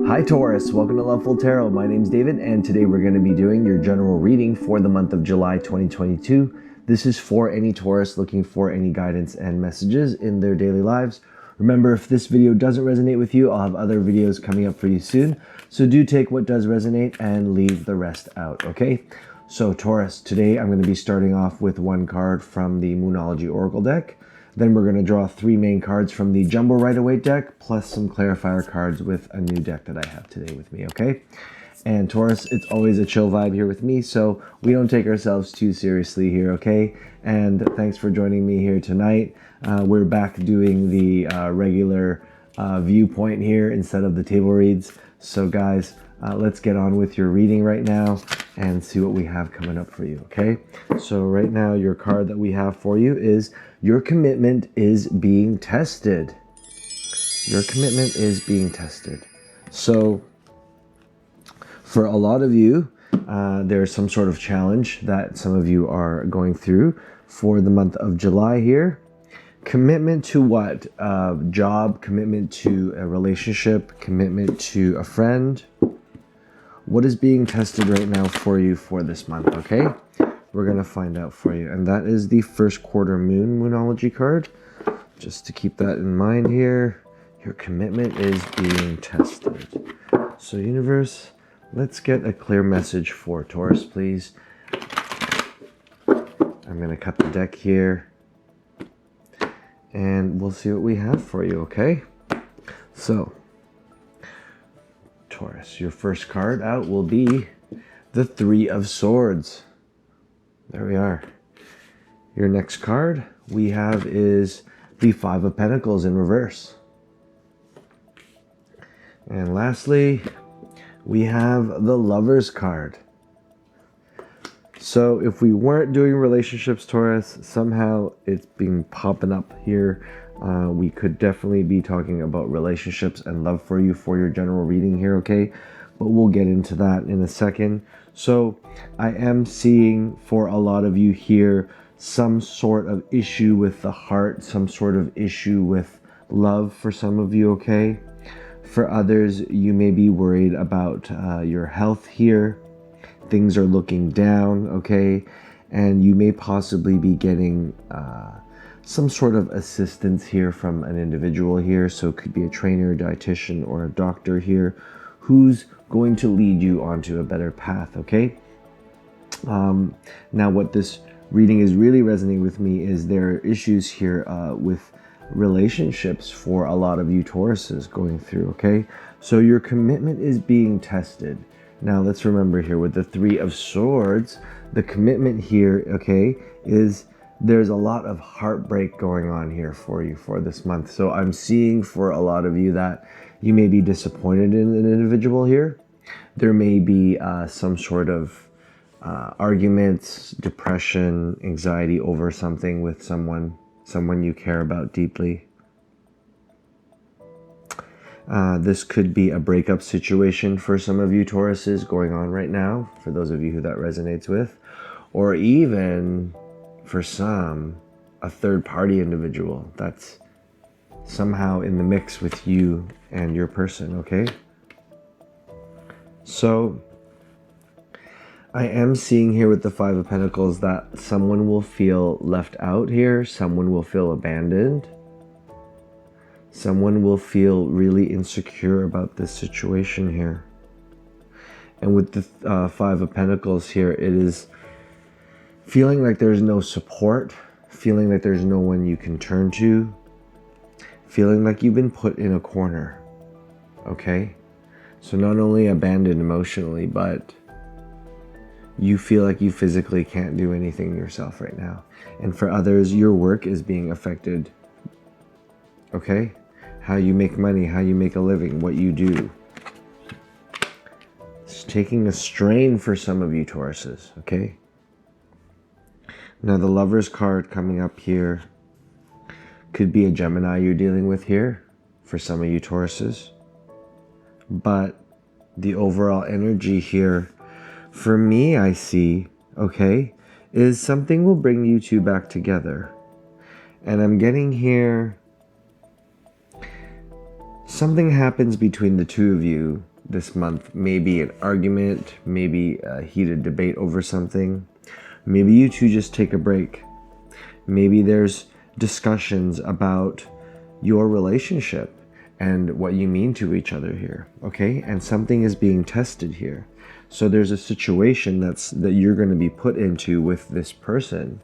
Hi Taurus, welcome to Loveful Tarot. My name's David and today we're going to be doing your general reading for the month of July 2022. This is for any Taurus looking for any guidance and messages in their daily lives. Remember, if this video doesn't resonate with you, I'll have other videos coming up for you soon. So do take what does resonate and leave the rest out, okay? So Taurus, today I'm going to be starting off with one card from the Moonology Oracle deck. Then we're going to draw three main cards from the Jumbo Rider-Waite deck, plus some clarifier cards with a new deck that I have today with me, okay? And Taurus, it's always a chill vibe here with me, so we don't take ourselves too seriously here, okay? And thanks for joining me here tonight. We're back doing the regular viewpoint here instead of the table reads. So guys, let's get on with your reading right now and see what we have coming up for you, okay? So right now, your card that we have for you is your commitment is being tested. Your commitment is being tested. So for a lot of you, there's some sort of challenge that some of you are going through for the month of July here. Commitment to what? Job, commitment to a relationship, commitment to a friend. What is being tested right now for you for this month, okay? We're going to find out for you. And that is the first quarter moon Moonology card. Just to keep that in mind here, your commitment is being tested. So universe, let's get a clear message for Taurus, please. I'm going to cut the deck here. And we'll see what we have for you, okay? So, Taurus, your first card out will be the Three of Swords. There we are. Your next card we have is the Five of Pentacles in reverse. And lastly, we have the Lovers card. So if we weren't doing relationships, Taurus, somehow it's been popping up here. We could definitely be talking about relationships and love for you for your general reading here, okay? But we'll get into that in a second. So I am seeing for a lot of you here some sort of issue with the heart, some sort of issue with love for some of you, okay? For others, you may be worried about your health here. Things are looking down, okay? And you may possibly be getting some sort of assistance here from an individual here. So it could be a trainer, dietitian, or a doctor here who's going to lead you onto a better path, okay? Now what this reading is really resonating with me is there are issues here with relationships for a lot of you Tauruses going through, okay? So your commitment is being tested. Now let's remember here with the Three of Swords, the commitment here, okay, is there's a lot of heartbreak going on here for you for this month. So I'm seeing for a lot of you that you may be disappointed in an individual here. There may be some sort of arguments, depression, anxiety over something with someone you care about deeply. This could be a breakup situation for some of you Tauruses going on right now, for those of you who that resonates with, or even for some, a third-party individual that's somehow in the mix with you and your person, okay? So I am seeing here with the Five of Pentacles that someone will feel left out here, someone will feel abandoned. Someone will feel really insecure about this situation here. And with the Five of Pentacles here, it is feeling like there's no support, feeling like there's no one you can turn to, feeling like you've been put in a corner, okay? So not only abandoned emotionally, but you feel like you physically can't do anything yourself right now. And for others, your work is being affected, okay? How you make money, how you make a living, what you do. It's taking a strain for some of you Tauruses, okay? Now the Lovers card coming up here could be a Gemini you're dealing with here for some of you Tauruses. But the overall energy here, for me I see, okay, is something will bring you two back together. And I'm getting here, something happens between the two of you this month. Maybe an argument, maybe a heated debate over something. Maybe you two just take a break. Maybe there's discussions about your relationship and what you mean to each other here, okay? And something is being tested here. So there's a situation that you're going to be put into with this person,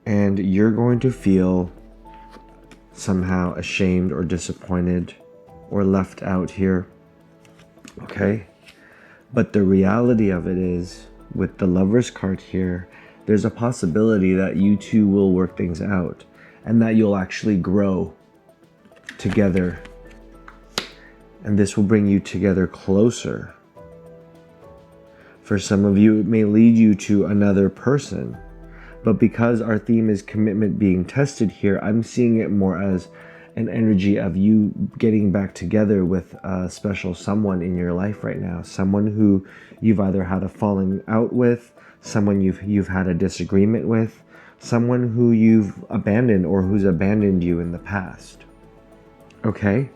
and you're going to feel somehow ashamed or disappointed or left out here, okay? But the reality of it is, with the Lover's card here, there's a possibility that you two will work things out and that you'll actually grow together, and this will bring you together closer. For some of you, it may lead you to another person, but because our theme is commitment being tested here, I'm seeing it more as an energy of you getting back together with a special someone in your life right now, someone who you've either had a falling out with, someone you've had a disagreement with, someone who you've abandoned or who's abandoned you in the past. Okay?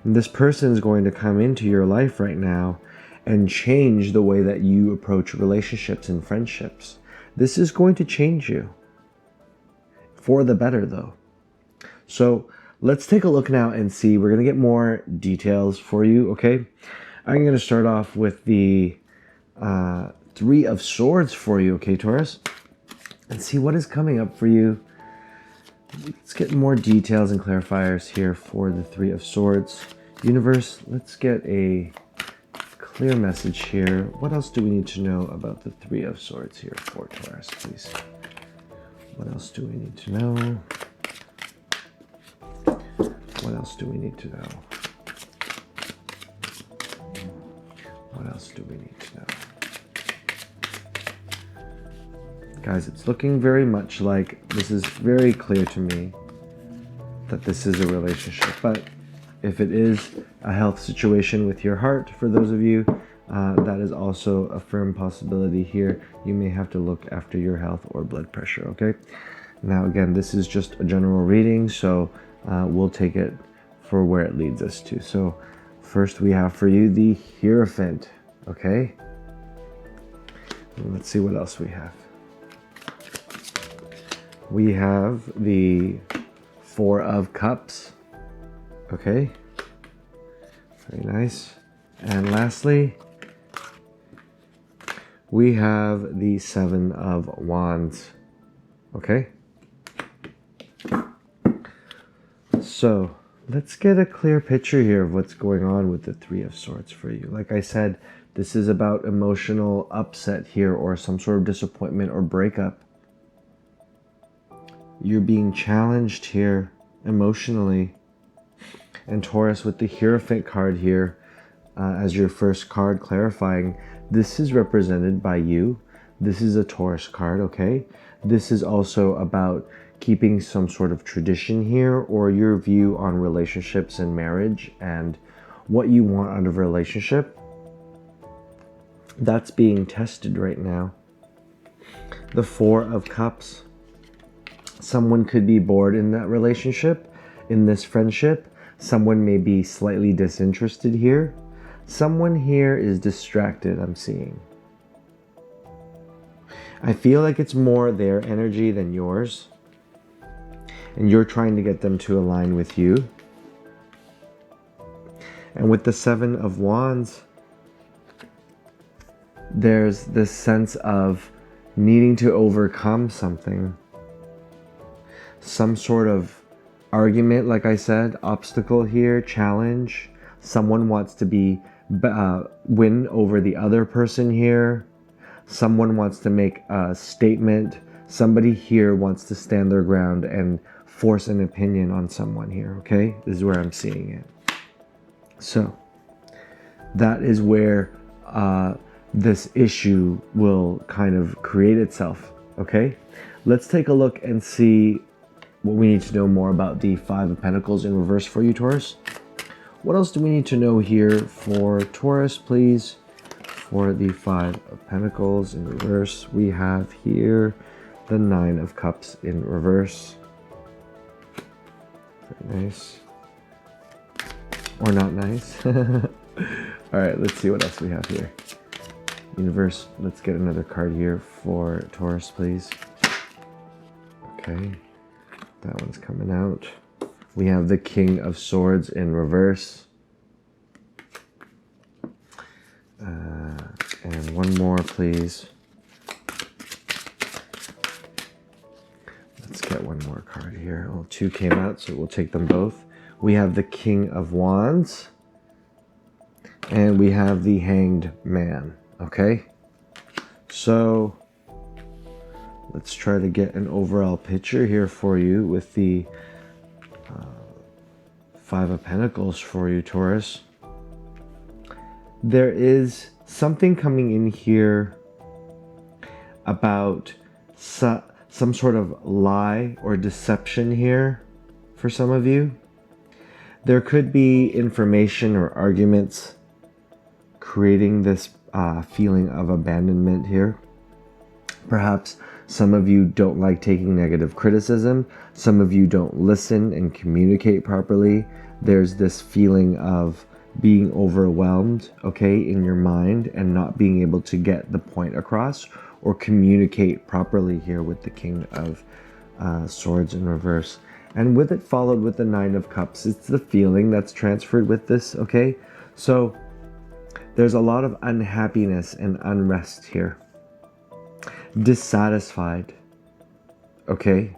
And this person is going to come into your life right now and change the way that you approach relationships and friendships. This is going to change you. For the better, though. So let's take a look now and see. We're going to get more details for you, okay? I'm going to start off with the Three of Swords for you, okay, Taurus? And see what is coming up for you. Let's get more details and clarifiers here for the Three of Swords. Universe, let's get a clear message here. What else do we need to know about the Three of Swords here for Taurus, please? What else do we need to know? What else do we need to know? What else do we need to know? Guys, it's looking very much like this is very clear to me that this is a relationship. But if it is a health situation with your heart, for those of you, that is also a firm possibility here. You may have to look after your health or blood pressure, okay? Now, again, this is just a general reading, so we'll take it for where it leads us to. So first we have for you the Hierophant, okay? Let's see what else we have. We have the Four of Cups, okay? Very nice. And lastly, we have the Seven of Wands, okay? So let's get a clear picture here of what's going on with the Three of Swords for you. Like I said, this is about emotional upset here, or some sort of disappointment or breakup. You're being challenged here emotionally. And Taurus, with the Hierophant card here as your first card clarifying, this is represented by you. This is a Taurus card, okay? This is also about keeping some sort of tradition here, or your view on relationships and marriage and what you want out of a relationship. That's being tested right now. The Four of Cups. Someone could be bored in that relationship, in this friendship. Someone may be slightly disinterested here. Someone here is distracted, I'm seeing. I feel like it's more their energy than yours. And you're trying to get them to align with you. And with the Seven of Wands, there's this sense of needing to overcome something. Some sort of argument, like I said, obstacle here, challenge. Someone wants to win over the other person here. Someone wants to make a statement. Somebody here wants to stand their ground and force an opinion on someone here, okay? This is where I'm seeing it. So that is where this issue will kind of create itself, okay? Let's take a look and see what we need to know more about the Five of Pentacles in reverse for you, Taurus. What else do we need to know here for Taurus, please? For the Five of Pentacles in reverse, we have here the Nine of Cups in reverse. Very nice. Or not nice. All right, let's see what else we have here. Universe, let's get another card here for Taurus, please. Okay, that one's coming out. We have the King of Swords in reverse. And one more, please. Let's get one more card here. Well, two came out, so we'll take them both. We have the King of Wands. And we have the Hanged Man. Okay? So, let's try to get an overall picture here for you with the Five of Pentacles for you, Taurus. There is something coming in here about some sort of lie or deception here for some of you. There could be information or arguments creating this feeling of abandonment here. Perhaps some of you don't like taking negative criticism. Some of you don't listen and communicate properly. There's this feeling of being overwhelmed, okay, in your mind and not being able to get the point across or communicate properly here with the King of Swords in reverse. And with it followed with the Nine of Cups, it's the feeling that's transferred with this, okay? So there's a lot of unhappiness and unrest here. Dissatisfied, okay?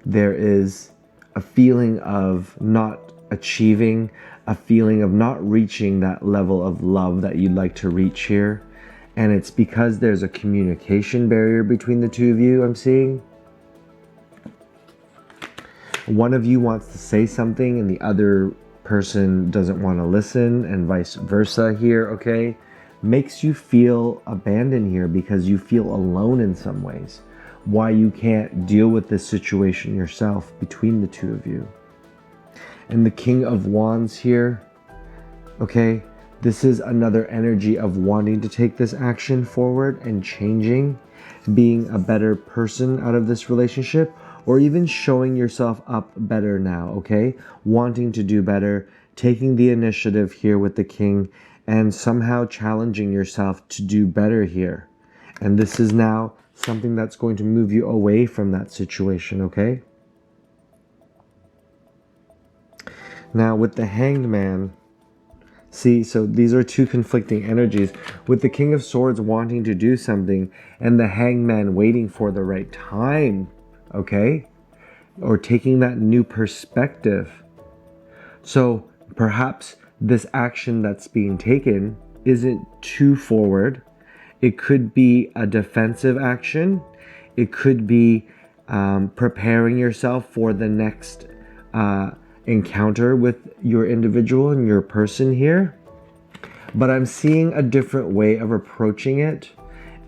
There is a feeling of not achieving, a feeling of not reaching that level of love that you'd like to reach here. And it's because there's a communication barrier between the two of you, I'm seeing. One of you wants to say something and the other person doesn't want to listen, and vice versa here, okay? Makes you feel abandoned here because you feel alone in some ways. Why you can't deal with this situation yourself between the two of you. And the King of Wands here, okay? This is another energy of wanting to take this action forward and changing, being a better person out of this relationship, or even showing yourself up better now, okay? Wanting to do better, taking the initiative here with the King, and somehow challenging yourself to do better here. And this is now something that's going to move you away from that situation, okay? Now with the Hanged Man, see, so these are two conflicting energies. With the King of Swords wanting to do something and the Hanged Man waiting for the right time, okay? Or taking that new perspective. So perhaps this action that's being taken isn't too forward. It could be a defensive action. It could be preparing yourself for the next encounter with your individual and your person here. But I'm seeing a different way of approaching it,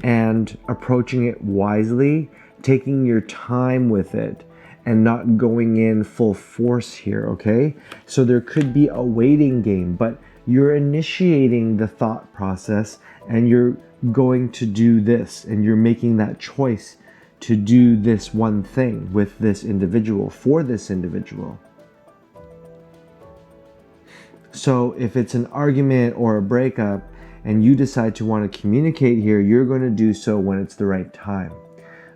and approaching it wisely, taking your time with it and not going in full force here, okay? So there could be a waiting game, but you're initiating the thought process and you're going to do this, and you're making that choice to do this one thing with this individual, for this individual. So if it's an argument or a breakup and you decide to want to communicate here, you're going to do so when it's the right time,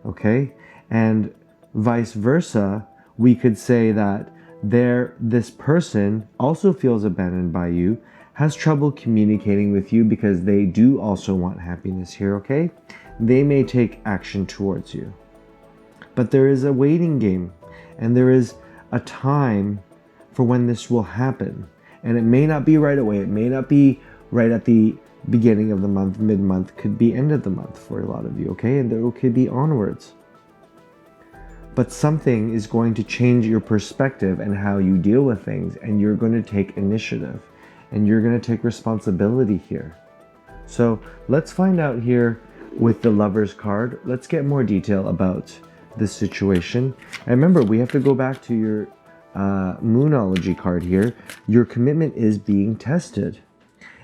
okay? And vice versa, we could say that this person also feels abandoned by you, has trouble communicating with you because they do also want happiness here, okay? They may take action towards you. But there is a waiting game, and there is a time for when this will happen. And it may not be right away. It may not be right at the beginning of the month, mid-month, could be end of the month for a lot of you, okay? And there could be onwards. But something is going to change your perspective and how you deal with things, and you're going to take initiative, and you're going to take responsibility here. So let's find out here with the Lover's card. Let's get more detail about this situation. And remember, we have to go back to your Moonology card here. Your commitment is being tested.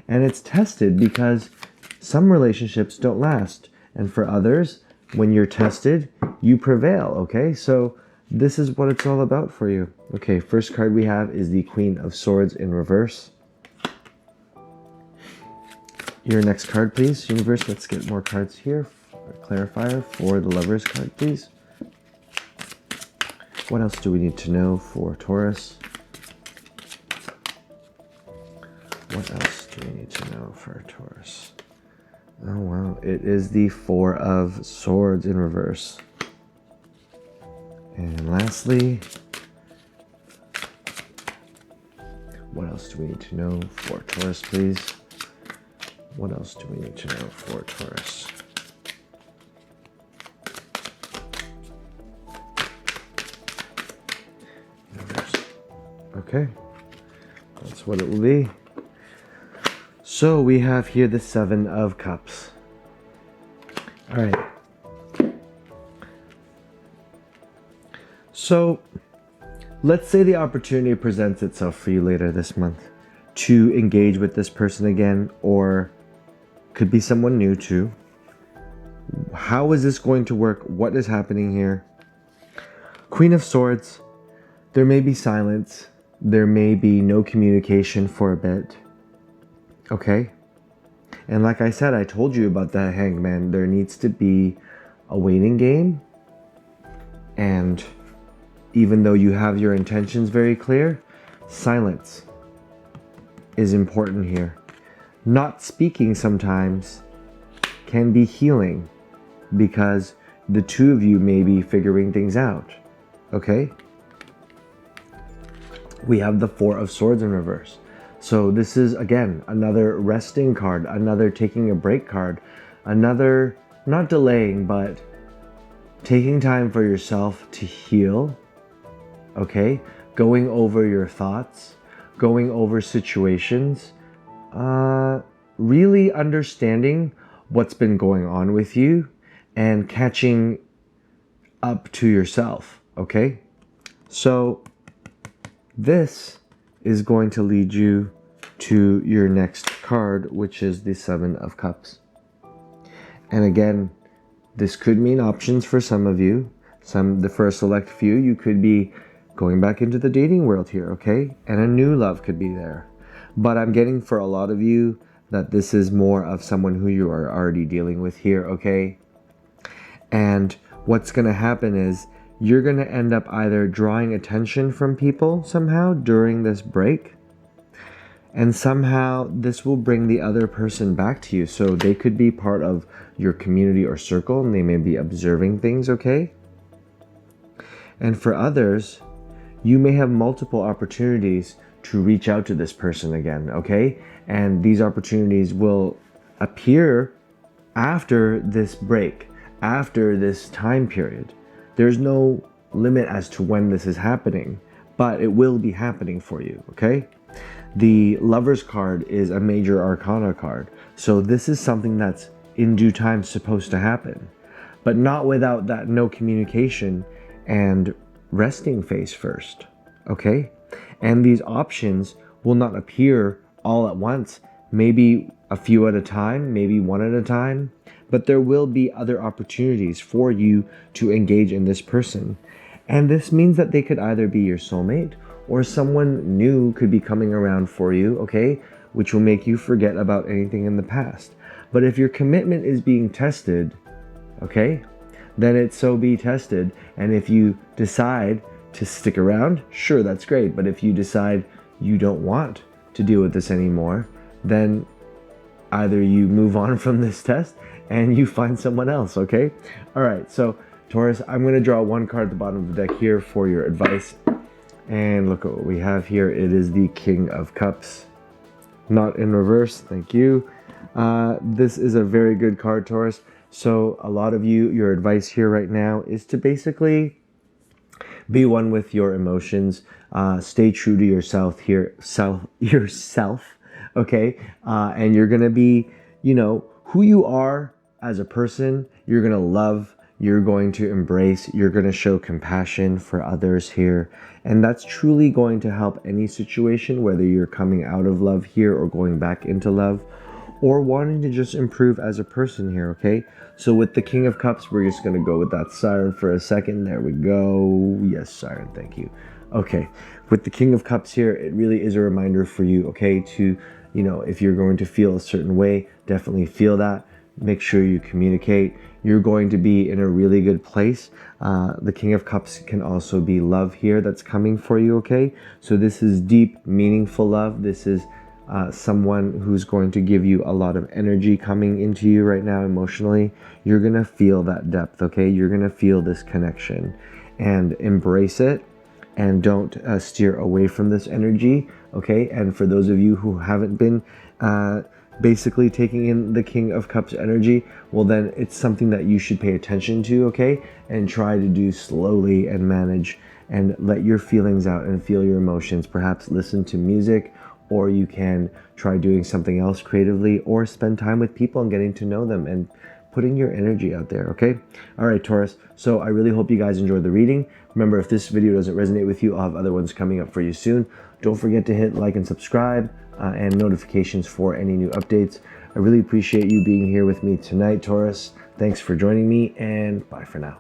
And it's tested because some relationships don't last. And for others, when you're tested, you prevail, okay? So this is what it's all about for you. Okay, first card we have is the Queen of Swords in reverse. Your next card, please. Universe, let's get more cards here. A clarifier for the Lovers card, please. What else do we need to know for Taurus? What else do we need to know for Taurus? Oh, wow. It is the Four of Swords in reverse. And lastly, what else do we need to know for Taurus, please? What else do we need to know for Taurus? Okay, that's what it will be. So we have here the Seven of Cups. All right. So let's say the opportunity presents itself for you later this month to engage with this person again, or could be someone new too. How is this going to work? What is happening here? Queen of Swords, there may be silence. There may be no communication for a bit. Okay? And like I said, I told you about the Hangman. There needs to be a waiting game. And even though you have your intentions very clear, silence is important here. Not speaking sometimes can be healing because the two of you may be figuring things out. Okay? We have the Four of Swords in reverse. So this is, again, another resting card, another taking a break card, another, not delaying, but taking time for yourself to heal. Okay? Going over your thoughts, going over situations, really understanding what's been going on with you and catching up to yourself. Okay? So this is going to lead you to your next card, which is the Seven of Cups. And again, this could mean options for some of you. For a select few, you could be going back into the dating world here, okay? And a new love could be there. But I'm getting for a lot of you that this is more of someone who you are already dealing with here, okay? And what's going to happen is you're going to end up either drawing attention from people somehow during this break, and somehow this will bring the other person back to you. So they could be part of your community or circle, and they may be observing things, okay? And for others, you may have multiple opportunities to reach out to this person again, okay? And these opportunities will appear after this break, after this time period. There's no limit as to when this is happening, but it will be happening for you, okay? The Lovers card is a major arcana card. So this is something that's in due time supposed to happen, but not without that no communication and resting phase first, okay? And these options will not appear all at once, maybe a few at a time, maybe one at a time, but there will be other opportunities for you to engage in this person. And this means that they could either be your soulmate or someone new could be coming around for you, okay? Which will make you forget about anything in the past. But if your commitment is being tested, okay, then it so be tested. And if you decide to stick around, sure, that's great. But if you decide you don't want to deal with this anymore, then either you move on from this test and you find someone else, okay? All right, so Taurus, I'm going to draw one card at the bottom of the deck here for your advice. And look at what we have here. It is the King of Cups. Not in reverse, thank you. This is a very good card, Taurus. So a lot of you, your advice here right now is to basically be one with your emotions. Stay true to yourself here, yourself, okay? And you're going to be, who you are as a person. You're going to love, you're going to embrace, you're going to show compassion for others here. And that's truly going to help any situation, whether you're coming out of love here or going back into love, or wanting to just improve as a person here, okay? So with the King of Cups, we're just gonna go with that siren for a second. There we go. Yes, siren, thank you. Okay, with the King of Cups here, it really is a reminder for you, okay, to, if you're going to feel a certain way, definitely feel that. Make sure you communicate. You're going to be in a really good place. The King of Cups can also be love here that's coming for you, okay? So this is deep, meaningful love. This is someone who's going to give you a lot of energy coming into you right now emotionally. You're going to feel that depth, okay? You're going to feel this connection and embrace it, and don't steer away from this energy, okay? And for those of you who haven't been basically taking in the King of Cups energy, well, then it's something that you should pay attention to, okay? And try to do slowly and manage and let your feelings out and feel your emotions. Perhaps listen to music, or you can try doing something else creatively, or spend time with people and getting to know them and putting your energy out there, okay? All right, Taurus. So I really hope you guys enjoyed the reading. Remember, if this video doesn't resonate with you, I'll have other ones coming up for you soon. Don't forget to hit like and subscribe and notifications for any new updates. I really appreciate you being here with me tonight, Taurus. Thanks for joining me, and bye for now.